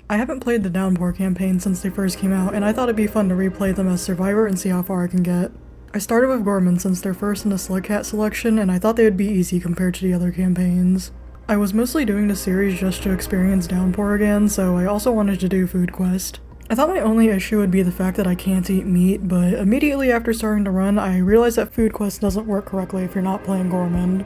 I haven't played the Downpour campaign since they first came out, and I thought it'd be fun to replay them as Survivor and see how far I can get. I started with Gorman since they're first in the Slugcat selection, and I thought they would be easy compared to the other campaigns. I was mostly doing the series just to experience Downpour again, so I also wanted to do Food Quest. I thought my only issue would be the fact that I can't eat meat, but immediately after starting to run, I realized that Food Quest doesn't work correctly if you're not playing Gorman.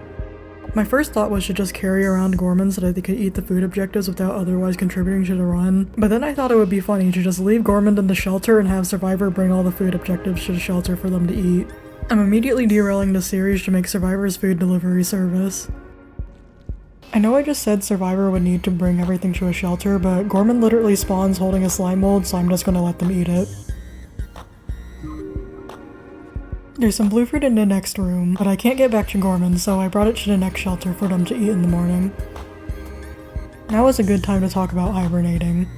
My first thought was to just carry around Gorman so that they could eat the food objectives without otherwise contributing to the run, but then I thought it would be funny to just leave Gorman in the shelter and have Survivor bring all the food objectives to the shelter for them to eat. I'm immediately derailing the series to make Survivor's food delivery service. I know I just said Survivor would need to bring everything to a shelter, but Gorman literally spawns holding a slime mold, so I'm just gonna let them eat it. There's some blue fruit in the next room, but I can't get back to Gorman, so I brought it to the next shelter for them to eat in the morning. Now is a good time to talk about hibernating.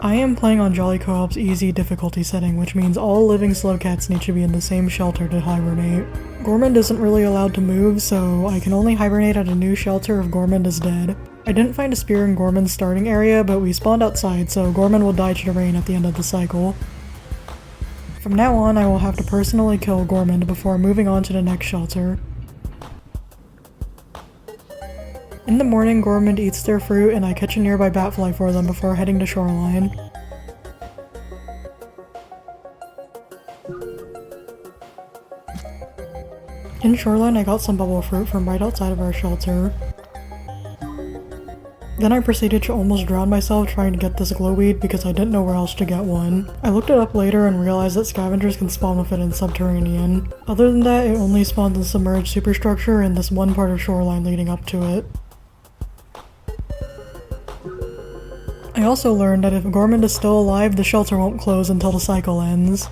I am playing on Jolly Co-op's easy difficulty setting, which means all living Slugcats need to be in the same shelter to hibernate. Gorman isn't really allowed to move, so I can only hibernate at a new shelter if Gorman is dead. I didn't find a spear in Gorman's starting area, but we spawned outside, so Gorman will die to the rain at the end of the cycle. From now on, I will have to personally kill Gorman before moving on to the next shelter. In the morning, Gorman eats their fruit and I catch a nearby batfly for them before heading to Shoreline. In Shoreline, I got some bubble fruit from right outside of our shelter. Then I proceeded to almost drown myself trying to get this glowweed because I didn't know where else to get one. I looked it up later and realized that scavengers can spawn with it in Subterranean. Other than that, it only spawns in Submerged Superstructure and this one part of Shoreline leading up to it. I also learned that if Gorman is still alive, the shelter won't close until the cycle ends.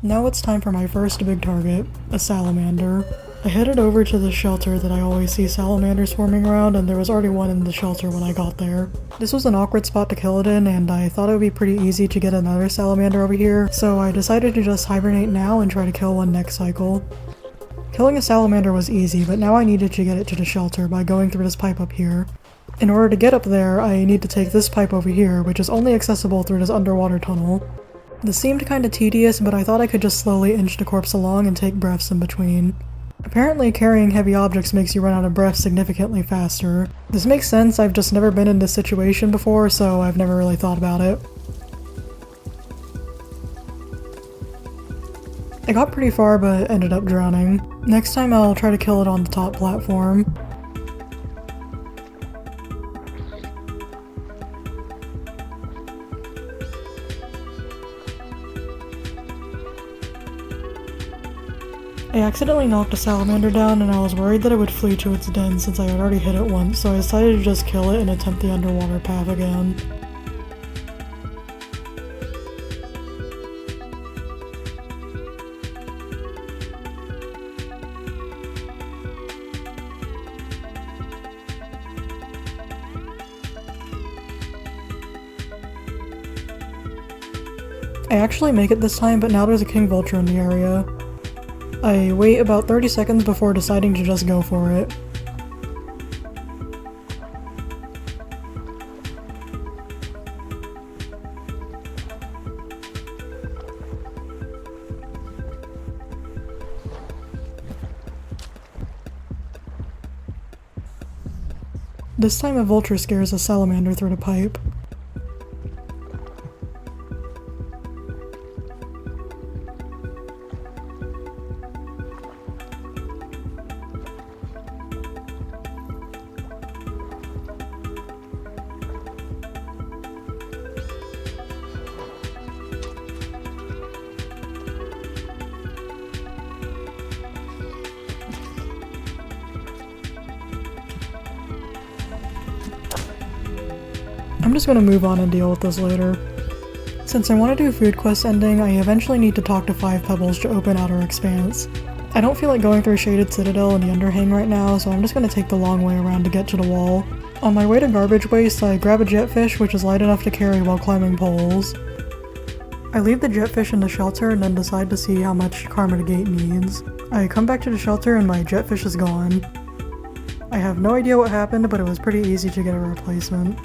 Now it's time for my first big target, a salamander. I headed over to the shelter that I always see salamanders swarming around, and there was already one in the shelter when I got there. This was an awkward spot to kill it in, and I thought it would be pretty easy to get another salamander over here, so I decided to just hibernate now and try to kill one next cycle. Killing a salamander was easy, but now I needed to get it to the shelter by going through this pipe up here. In order to get up there, I need to take this pipe over here, which is only accessible through this underwater tunnel. This seemed kinda tedious, but I thought I could just slowly inch the corpse along and take breaths in between. Apparently carrying heavy objects makes you run out of breath significantly faster. This makes sense, I've just never been in this situation before, so I've never really thought about it. I got pretty far but ended up drowning. Next time I'll try to kill it on the top platform. I accidentally knocked a salamander down and I was worried that it would flee to its den since I had already hit it once, so I decided to just kill it and attempt the underwater path again. I actually make it this time, but now there's a king vulture in the area. I wait about 30 seconds before deciding to just go for it. This time a vulture scares a salamander through the pipe. I'm just gonna move on and deal with this later. Since I want to do Food Quest ending, I eventually need to talk to 5 Pebbles to open Outer Expanse. I don't feel like going through Shaded Citadel and the Underhang right now, so I'm just gonna take the long way around to get to the wall. On my way to Garbage Waste, I grab a jetfish which is light enough to carry while climbing poles. I leave the jetfish in the shelter and then decide to see how much Karma the Gate needs. I come back to the shelter and my jetfish is gone. I have no idea what happened, but it was pretty easy to get a replacement.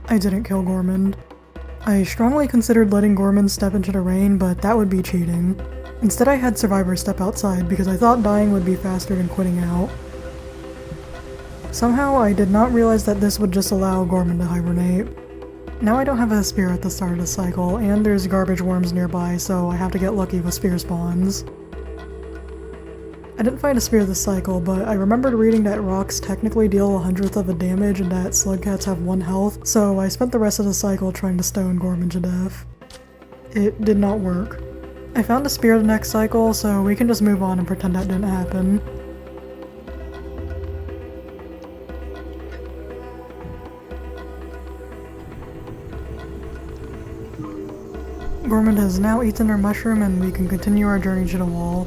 I didn't kill Gormand. I strongly considered letting Gormand step into the rain, but that would be cheating. Instead, I had Survivor step outside because I thought dying would be faster than quitting out. Somehow, I did not realize that this would just allow Gormand to hibernate. Now I don't have a spear at the start of the cycle, and there's garbage worms nearby, so I have to get lucky with spear spawns. I didn't find a spear this cycle, but I remembered reading that rocks technically deal 1/100th of a damage and that slugcats have 1 health, so I spent the rest of the cycle trying to stone Gormand to death. It did not work. I found a spear the next cycle, so we can just move on and pretend that didn't happen. Gormand has now eaten our mushroom and we can continue our journey to the wall.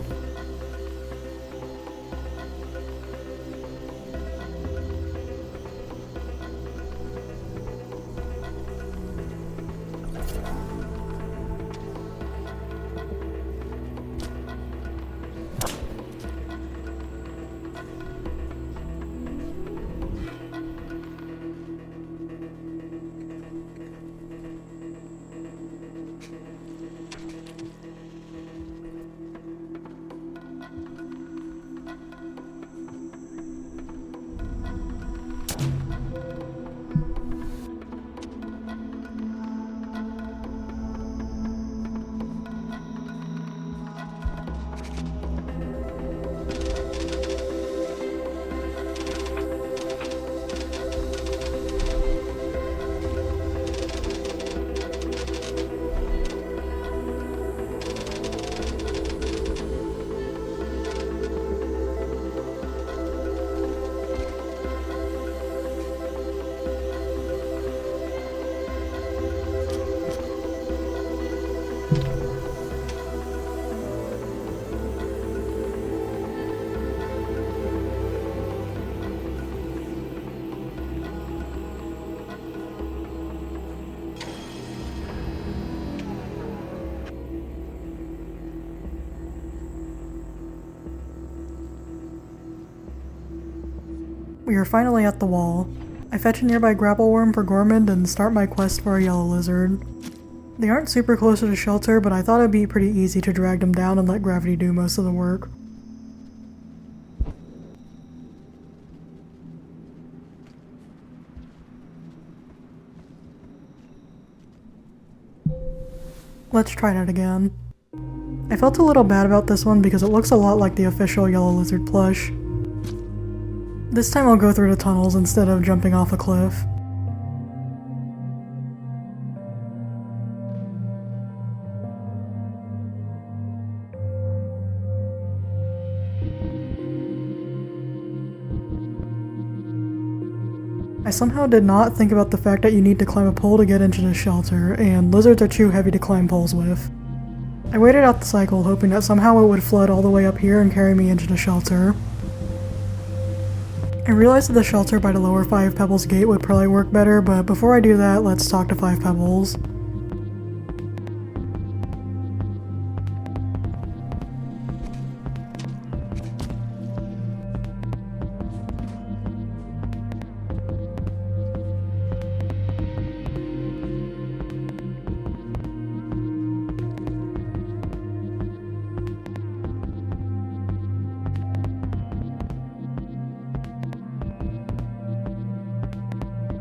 We are finally at the wall. I fetch a nearby grapple worm for Gormand and start my quest for a yellow lizard. They aren't super close to the shelter, but I thought it'd be pretty easy to drag them down and let gravity do most of the work. Let's try that again. I felt a little bad about this one because it looks a lot like the official yellow lizard plush. This time I'll go through the tunnels instead of jumping off a cliff. I somehow did not think about the fact that you need to climb a pole to get into the shelter, and lizards are too heavy to climb poles with. I waited out the cycle, hoping that somehow it would flood all the way up here and carry me into the shelter. I realized that the shelter by the lower 5 Pebbles gate would probably work better, but before I do that, let's talk to 5 Pebbles.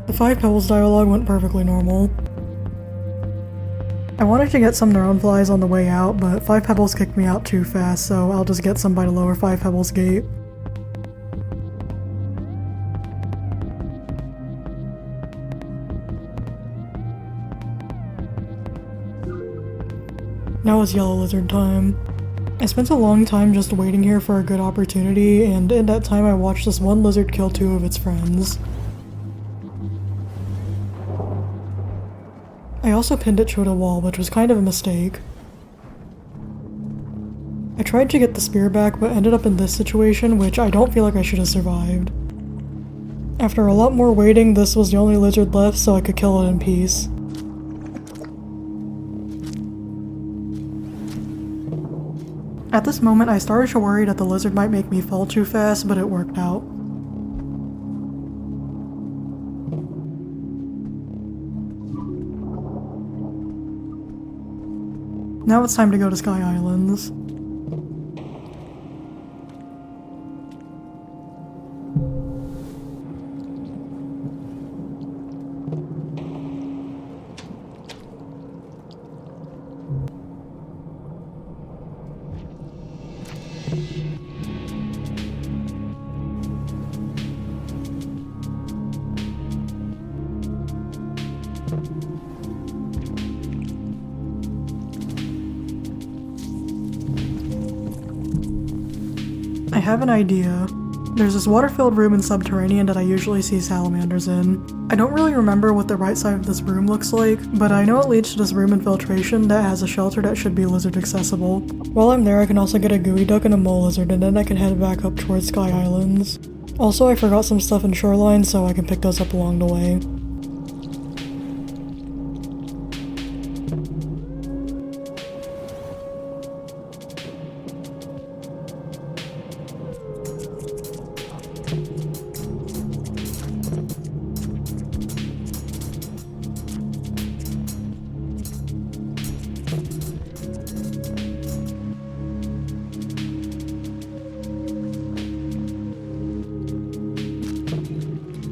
The 5 Pebbles dialogue went perfectly normal. I wanted to get some Neuronflies on the way out, but 5 Pebbles kicked me out too fast, so I'll just get some by the lower 5 Pebbles gate. Now it's yellow lizard time. I spent a long time just waiting here for a good opportunity, and in that time I watched this one lizard kill 2 of its friends. I also pinned it to a wall, which was kind of a mistake. I tried to get the spear back, but ended up in this situation, which I don't feel like I should have survived. After a lot more waiting, this was the only lizard left, so I could kill it in peace. At this moment, I started to worry that the lizard might make me fall too fast, but it worked out. Now it's time to go to Sky Islands. I have an idea. There's this water-filled room in Subterranean that I usually see salamanders in. I don't really remember what the right side of this room looks like, but I know it leads to this room in Filtration that has a shelter that should be lizard accessible. While I'm there, I can also get a gooey duck and a mole lizard, and then I can head back up towards Sky Islands. Also, I forgot some stuff in Shoreline, so I can pick those up along the way.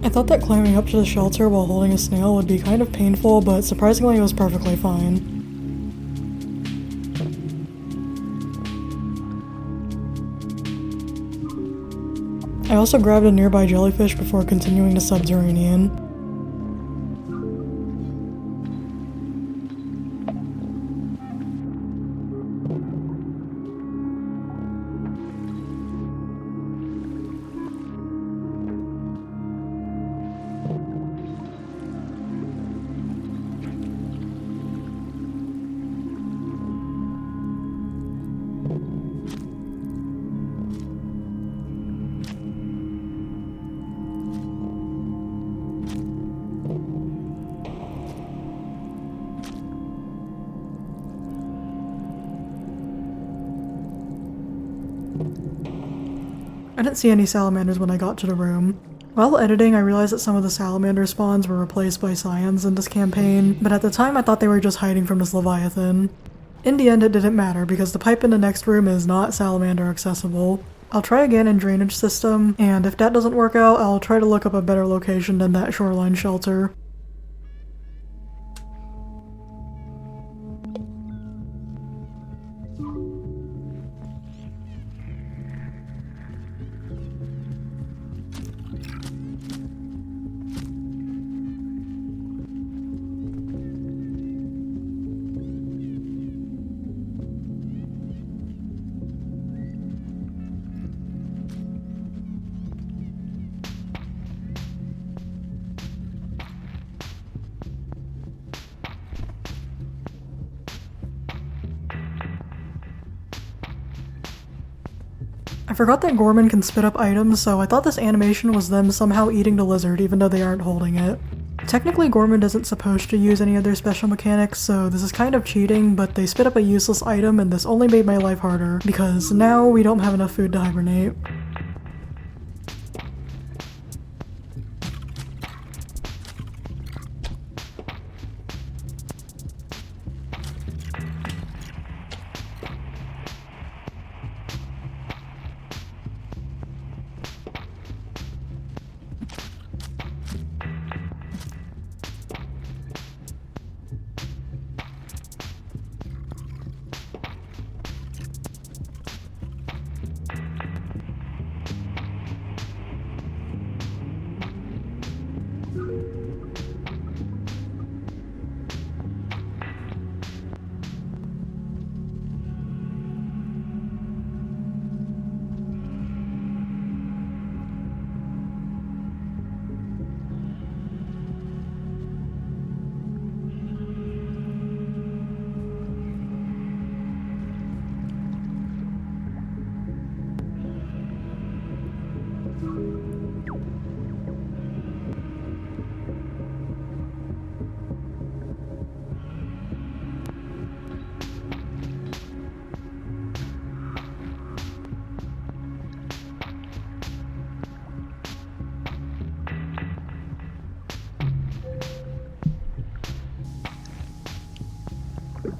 I thought that climbing up to the shelter while holding a snail would be kind of painful, but surprisingly it was perfectly fine. I also grabbed a nearby jellyfish before continuing to Subterranean. I didn't see any salamanders when I got to the room. While editing, I realized that some of the salamander spawns were replaced by Cyans in this campaign, but at the time I thought they were just hiding from this Leviathan. In the end, it didn't matter because the pipe in the next room is not salamander accessible. I'll try again in Drainage System, and if that doesn't work out, I'll try to look up a better location than that shoreline shelter. I forgot that Gorman can spit up items, so I thought this animation was them somehow eating the lizard even though they aren't holding it. Technically, Gorman isn't supposed to use any of their special mechanics, so this is kind of cheating, but they spit up a useless item and this only made my life harder, because now we don't have enough food to hibernate.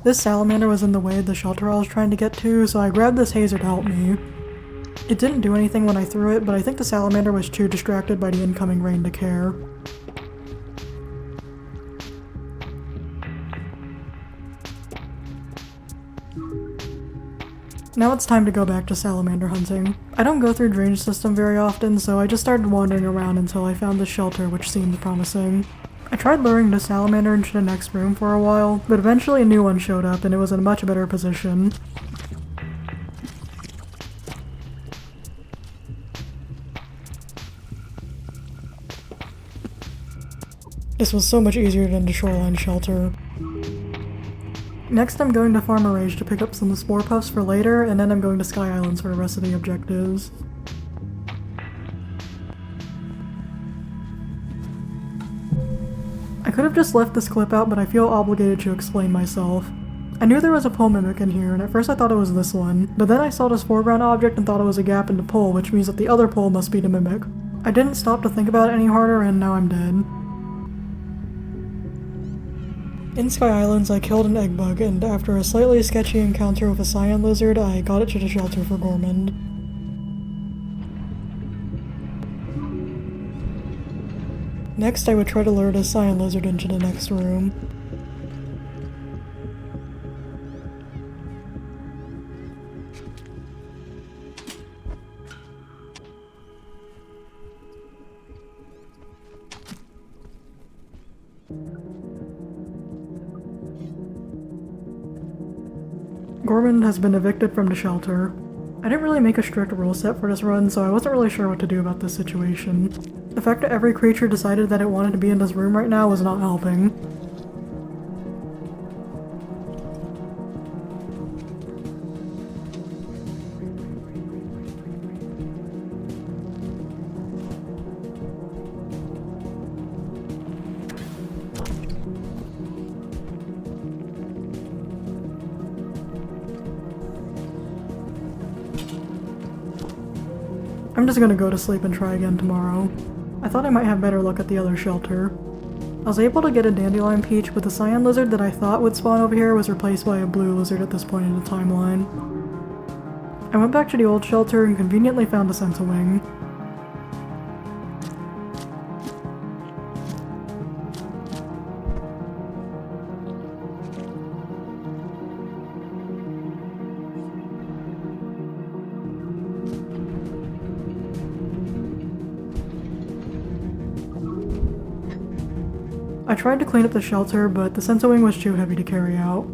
This salamander was in the way of the shelter I was trying to get to, so I grabbed this hazer to help me. It didn't do anything when I threw it, but I think the salamander was too distracted by the incoming rain to care. Now it's time to go back to salamander hunting. I don't go through drainage system very often, so I just started wandering around until I found this shelter, which seemed promising. I tried luring the salamander into the next room for a while, but eventually a new one showed up and it was in a much better position. This was so much easier than the shoreline shelter. Next I'm going to Farm Rage to pick up some spore puffs for later, and then I'm going to Sky Islands for the rest of the objectives. I could have just left this clip out, but I feel obligated to explain myself. I knew there was a pole mimic in here, and at first I thought it was this one, but then I saw this foreground object and thought it was a gap in the pole, which means that the other pole must be the mimic. I didn't stop to think about it any harder, and now I'm dead. In Sky Islands, I killed an egg bug, and after a slightly sketchy encounter with a cyan lizard, I got it to the shelter for Gormand. Next, I would try to lure the cyan lizard into the next room. Gormand has been evicted from the shelter. I didn't really make a strict rule set for this run, so I wasn't really sure what to do about this situation. The fact that every creature decided that it wanted to be in this room right now was not helping. I'm just gonna go to sleep and try again tomorrow. I thought I might have better luck at the other shelter. I was able to get a dandelion peach, but the cyan lizard that I thought would spawn over here was replaced by a blue lizard at this point in the timeline. I went back to the old shelter and conveniently found a Sentawing. I tried to clean up the shelter, but the Sentawing was too heavy to carry out.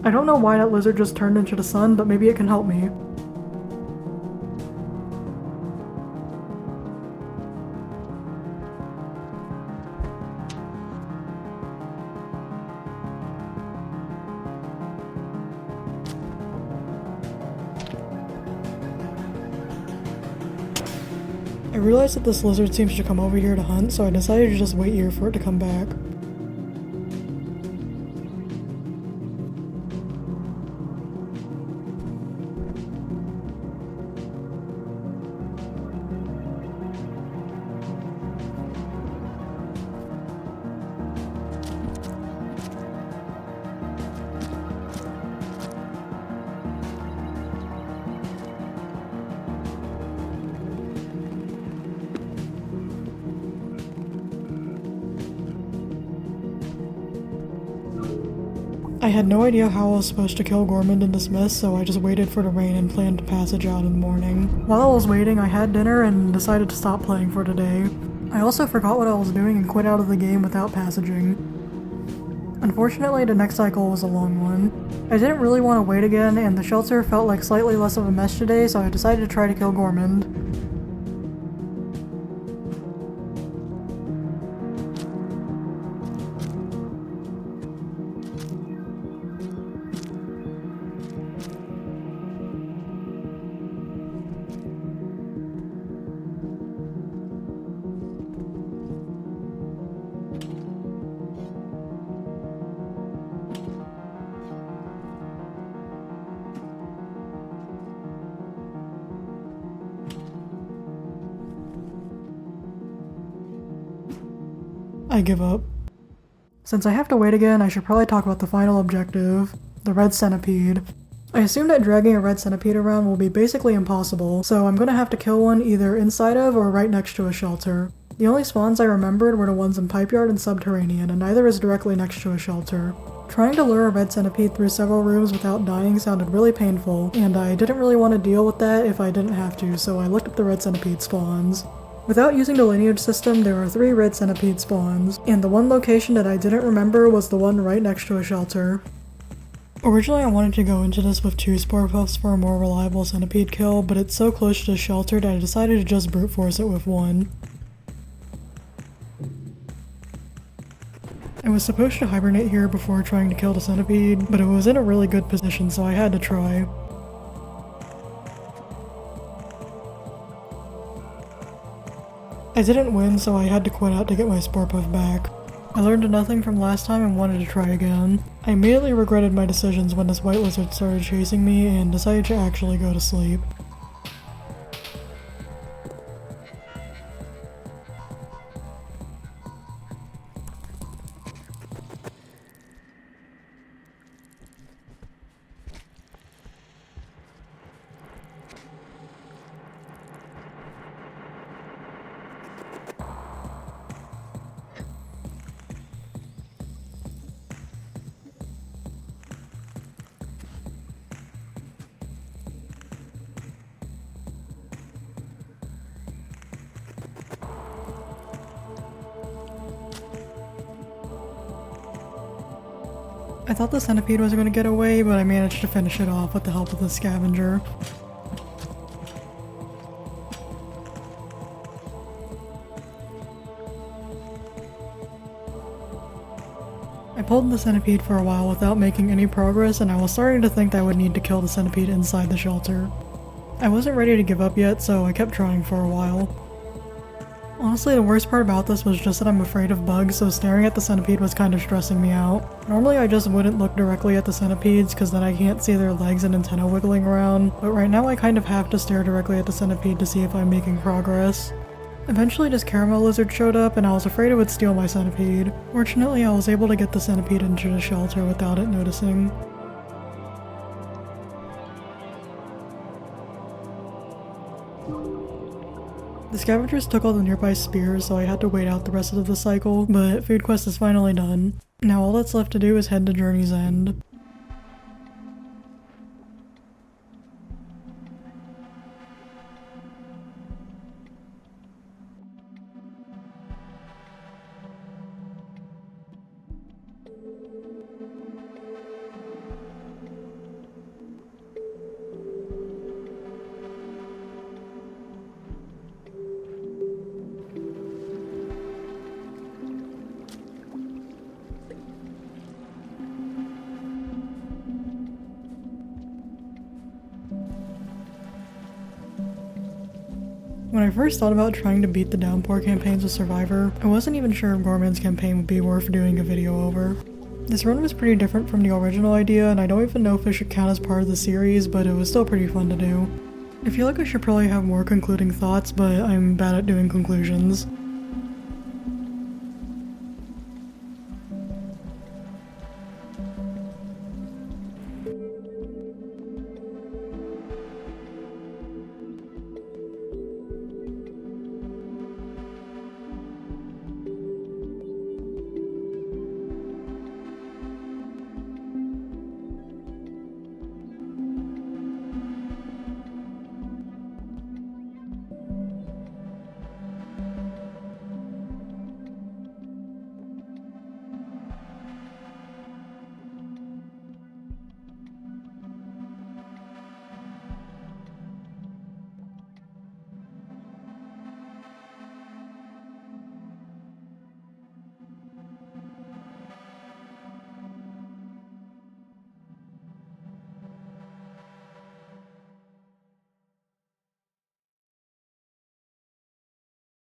I don't know why that lizard just turned into the sun, but maybe it can help me. I realized that this lizard seems to come over here to hunt, so I decided to just wait here for it to come back. I had no idea how I was supposed to kill Gormand in this mess, so I just waited for the rain and planned to passage out in the morning. While I was waiting, I had dinner and decided to stop playing for today. I also forgot what I was doing and quit out of the game without passaging. Unfortunately, the next cycle was a long one. I didn't really want to wait again, and the shelter felt like slightly less of a mess today, so I decided to try to kill Gormand. I give up. Since I have to wait again, I should probably talk about the final objective, the red centipede. I assume that dragging a red centipede around will be basically impossible, so I'm gonna have to kill one either inside of or right next to a shelter. The only spawns I remembered were the ones in Pipe Yard and Subterranean, and neither is directly next to a shelter. Trying to lure a red centipede through several rooms without dying sounded really painful, and I didn't really want to deal with that if I didn't have to, so I looked up the red centipede spawns. Without using the lineage system, there are 3 red centipede spawns, and the one location that I didn't remember was the one right next to a shelter. Originally I wanted to go into this with 2 spore puffs for a more reliable centipede kill, but it's so close to the shelter that I decided to just brute force it with 1. I was supposed to hibernate here before trying to kill the centipede, but it was in a really good position, so I had to try. I didn't win, so I had to quit out to get my spore puff back. I learned nothing from last time and wanted to try again. I immediately regretted my decisions when this white lizard started chasing me and decided to actually go to sleep. I thought the centipede was going to get away, but I managed to finish it off with the help of the scavenger. I pulled the centipede for a while without making any progress, and I was starting to think that I would need to kill the centipede inside the shelter. I wasn't ready to give up yet, so I kept trying for a while. Honestly, the worst part about this was just that I'm afraid of bugs, so staring at the centipede was kind of stressing me out. Normally I just wouldn't look directly at the centipedes because then I can't see their legs and antenna wiggling around, but right now I kind of have to stare directly at the centipede to see if I'm making progress. Eventually this caramel lizard showed up and I was afraid it would steal my centipede. Fortunately, I was able to get the centipede into the shelter without it noticing. The scavengers took all the nearby spears, so I had to wait out the rest of the cycle, but Food Quest is finally done. Now all that's left to do is head to Journey's End. When I first thought about trying to beat the Downpour campaigns with Survivor, I wasn't even sure if Gorman's campaign would be worth doing a video over. This run was pretty different from the original idea, and I don't even know if it should count as part of the series, but it was still pretty fun to do. I feel like I should probably have more concluding thoughts, but I'm bad at doing conclusions.